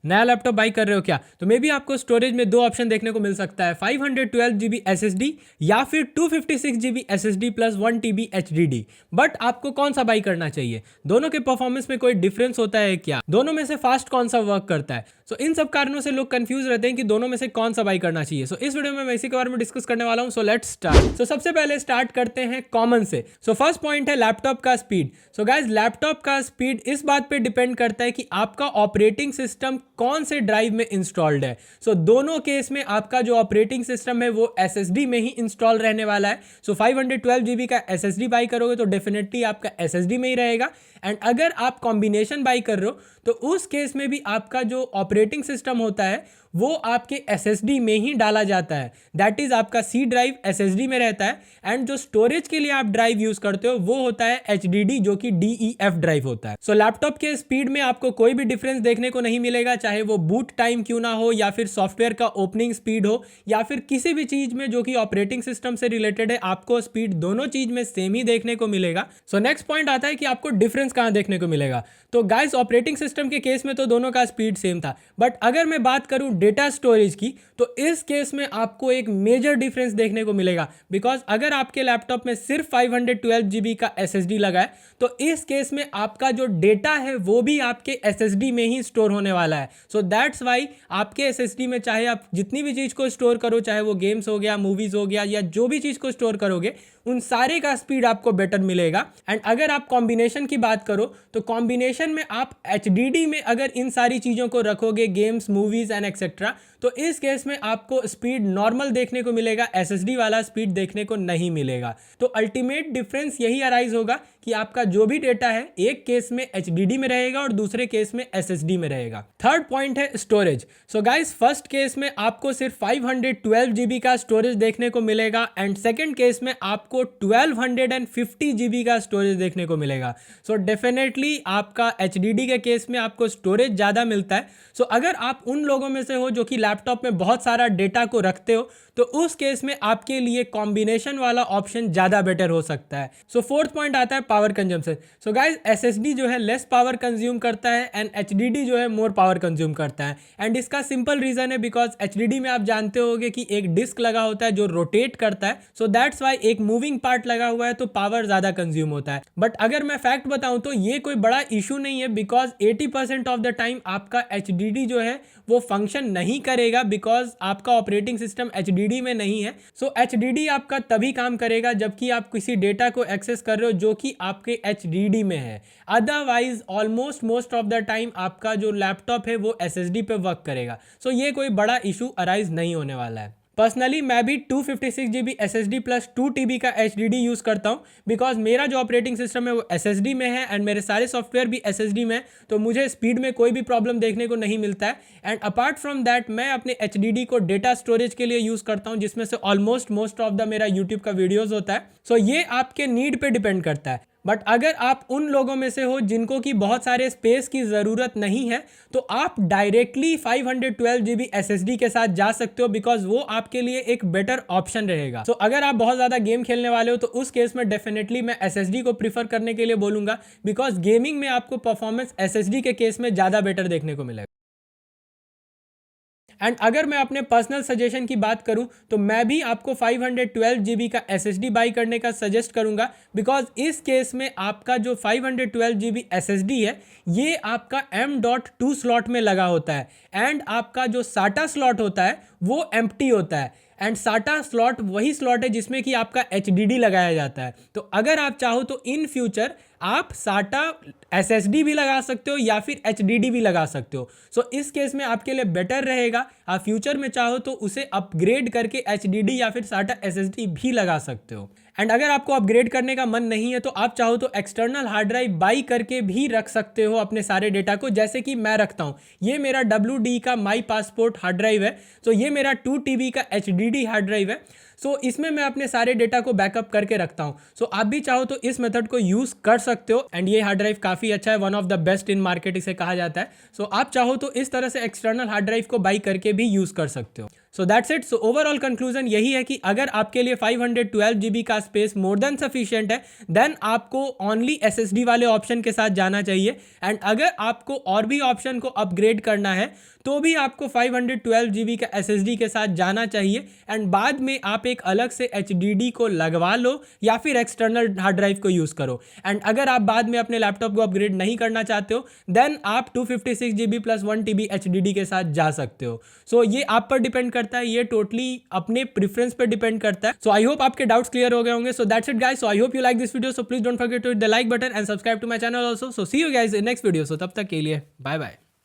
नया laptop by कर रहे हो क्या, तो मे बी आपको स्टोरेज में दो ऑप्शन देखने को मिल सकता है, 512 GB SSD या फिर 256 GB SSD plus 1 TB HDD। But आपको कौन सा बाई करना चाहिए, दोनों के परफॉर्मेंस में कोई डिफरेंस होता है क्या, दोनों में से फास्ट कौन सा वर्क करता है। सो इन सब कारणों से लोग कंफ्यूज रहते हैं कि दोनों में से कौन सा बाई करना चाहिए। सो इस वीडियो में मैं इसी के बारे में डिस्कस करने वाला हूं। So let's start. सो सबसे पहले स्टार्ट करते हैं कॉमन से। सो फर्स्ट पॉइंट है लैपटॉप का स्पीड। सो गाइस, लैपटॉप का स्पीड इस बात पे डिपेंड करता है कि आपका ऑपरेटिंग सिस्टम कौन से ड्राइव में इंस्टॉल्ड है। सो दोनों केस में आपका जो ऑपरेटिंग सिस्टम है वो SSD में ही इंस्टॉल रहने वाला है। सो 512 GB का SSD बाई करोगे तो डेफिनेटली आपका SSD में ही रहेगा। एंड अगर आप कॉम्बिनेशन बाई कर रहे हो तो उस केस में भी आपका जो ऑपरेटिंग सिस्टम होता है वो आपके SSD में ही डाला जाता है। दैट इज आपका C ड्राइव SSD में रहता है। एंड जो स्टोरेज के लिए आप ड्राइव यूज करते हो वो होता है HDD, जो कि DEF ड्राइव होता है। सो लैपटॉप के स्पीड में आपको कोई भी डिफरेंस देखने को नहीं मिलेगा, चाहे वो बूट टाइम क्यों ना हो, या फिर सॉफ्टवेयर का ओपनिंग स्पीड हो, या फिर किसी भी चीज में जो कि ऑपरेटिंग सिस्टम से रिलेटेड है, आपको स्पीड दोनों चीज में सेम ही देखने को मिलेगा। सो नेक्स्ट पॉइंट आता है कि आपको डिफरेंस कहां देखने को मिलेगा। तो गाइस, ऑपरेटिंग सिस्टम के केस में तो दोनों का स्पीड सेम था, बट अगर मैं बात करूं डेटा स्टोरेज की, तो इस केस में आपको एक मेजर डिफरेंस देखने को मिलेगा। बिकॉज अगर आपके लैपटॉप में सिर्फ 512 GB का SSD लगा है, तो इस केस में आपका जो डेटा है वो भी आपके SSD में ही स्टोर होने वाला है। सो दैट्स वाई आपके SSD में चाहे आप जितनी भी चीज को स्टोर करो, चाहे वो गेम्स हो गया, मूवीज हो गया, या जो भी चीज को स्टोर करोगे, उन सारे का स्पीड आपको बेटर मिलेगा। एंड अगर आप कॉम्बिनेशन की बात करो, तो कॉम्बिनेशन में आप HDD में अगर इन सारी चीजों को रखोगे, गेम्स, मूवीज एंड एक्सेट्रा, तो इस केस में आपको स्पीड नॉर्मल देखने को मिलेगा, SSD वाला स्पीड देखने को नहीं मिलेगा। तो अल्टीमेट डिफरेंस यही अराइज होगा कि आपका जो भी डेटा है एक केस में HDD में रहेगा और दूसरे केस में SSD में रहेगा। थर्ड पॉइंट है storage. So guys, first case में आपको सिर्फ 512 GB का स्टोरेज देखने को मिलेगा, एंड सेकंड केस में आपको 1250 GB का स्टोरेज देखने को मिलेगा। सो डेफिनेटली आपका HDD के केस में आपको स्टोरेज ज़्यादा मिलता है। सो अगर आप उन लोगों में से हो जो कि लैपटॉप में बहुत सारा डेटा को रखते हो, तो उस केस में आपके लिए कॉम्बिनेशन वाला ऑप्शन ज़्यादा बेटर हो सकता है। सो फोर्थ पॉइंट आता है power consumption. So guys, SSD जो है लेस पावर कंज्यूम करता है एंड HDD जो है मोर पावर कंज्यूम करता है। एंड इसका सिंपल रीजन है बिकॉज HDD में आप जानते होगे कि एक डिस्क लगा होता है जो रोटेट करता है। सो दैट्स वाई एक मूविंग पार्ट लगा हुआ है तो पावर ज़्यादा कंज्यूम होता है। बट अगर मैं फैक्ट बताऊं तो ये कोई बड़ा इशू नहीं है, बिकॉज 80% ऑफ द टाइम आपका HDD जो है वो फंक्शन नहीं करेगा, बिकॉज आपका ऑपरेटिंग सिस्टम HDD में नहीं है। सो HDD आपका तभी काम करेगा जबकि आप किसी डेटा को एक्सेस कर रहे हो जो कि आपके HDD में है। Otherwise almost most of the time आपका जो लैपटॉप है वो SSD पे वर्क करेगा। सो ये कोई बड़ा इशू अराइज नहीं होने वाला है। पर्सनली मैं भी 256 GB SSD प्लस 2 TB का HDD यूज़ करता हूँ, बिकॉज मेरा जो ऑपरेटिंग सिस्टम है वो SSD में है एंड मेरे सारे सॉफ्टवेयर भी SSD में है, तो मुझे स्पीड में कोई भी प्रॉब्लम देखने को नहीं मिलता है। एंड अपार्ट फ्रॉम दैट मैं अपने HDD को डेटा स्टोरेज के लिए यूज़ करता हूँ, जिसमें से ऑलमोस्ट मोस्ट ऑफ द मेरा यूट्यूब का वीडियोज़ होता है। सो ये आपके नीड पे डिपेंड करता है। बट अगर आप उन लोगों में से हो जिनको कि बहुत सारे स्पेस की ज़रूरत नहीं है, तो आप डायरेक्टली 512 GB SSD के साथ जा सकते हो, बिकॉज वो आपके लिए एक बेटर ऑप्शन रहेगा। सो अगर आप बहुत ज़्यादा गेम खेलने वाले हो तो उस केस में डेफिनेटली मैं SSD को प्रीफर करने के लिए बोलूँगा, बिकॉज गेमिंग में आपको परफॉर्मेंस SSD के केस में ज़्यादा बेटर देखने को मिलेगा। एंड अगर मैं अपने पर्सनल सजेशन की बात करूं तो मैं भी आपको 512 GB का SSD बाई करने का सजेस्ट करूंगा, बिकॉज इस केस में आपका जो 512 GB SSD है ये आपका M.2 स्लॉट में लगा होता है, एंड आपका जो SATA स्लॉट होता है वो एम्प्टी होता है। एंड SATA स्लॉट वही स्लॉट है जिसमें कि आपका HDD लगाया जाता है। तो अगर आप चाहो तो इन फ्यूचर आप SATA SSD भी लगा सकते हो या फिर HDD भी लगा सकते हो। सो इस केस में आपके लिए बेटर रहेगा। आप फ्यूचर में चाहो तो उसे अपग्रेड करके HDD या फिर SATA SSD भी लगा सकते हो। एंड अगर आपको अपग्रेड करने का मन नहीं है तो आप चाहो तो एक्सटर्नल हार्ड ड्राइव बाई करके भी रख सकते हो अपने सारे डेटा को, जैसे कि मैं रखता हूँ। ये मेरा WD का माई पासपोर्ट हार्ड ड्राइव है। सो ये मेरा 2 TB का HDD हार्ड ड्राइव है। सो इसमें मैं अपने सारे डेटा को बैकअप करके रखता हूँ। सो आप भी चाहो तो इस मेथड को यूज़ कर सकते हो। एंड ये हार्ड ड्राइव काफ़ी अच्छा है, one of the best in market इसे कहा जाता है। सो आप चाहो तो इस तरह से एक्सटर्नल हार्ड ड्राइव को बाई करके भी यूज़ कर सकते हो। सो that's it. So overall conclusion यही है कि अगर आपके लिए 512 GB का स्पेस मोर देन सफिशिएंट है, देन आपको ओनली SSD वाले ऑप्शन के साथ जाना चाहिए। एंड अगर आपको और भी ऑप्शन को अपग्रेड करना है तो भी आपको 512 GB का SSD के साथ जाना चाहिए। एंड बाद में आप एक अलग से HDD को लगवा लो या फिर एक्सटर्नल हार्ड ड्राइव को यूज़ करो। एंड अगर आप बाद में अपने लैपटॉप को अपग्रेड नहीं करना चाहते हो, देन आप 256 GB प्लस 1 TB HDD के साथ जा सकते हो। सो ये आप पर डिपेंड करता है, ये टोटली अपने प्रेफरेंस पर डिपेंड करता है। सो आई होप आपके डाउट्स क्लियर हो गए होंगे। So that's it guys. So I hope you like this video. So please don't forget to hit the like button and subscribe to my channel also. So see you guys in next video. So तब तक के लिए bye bye.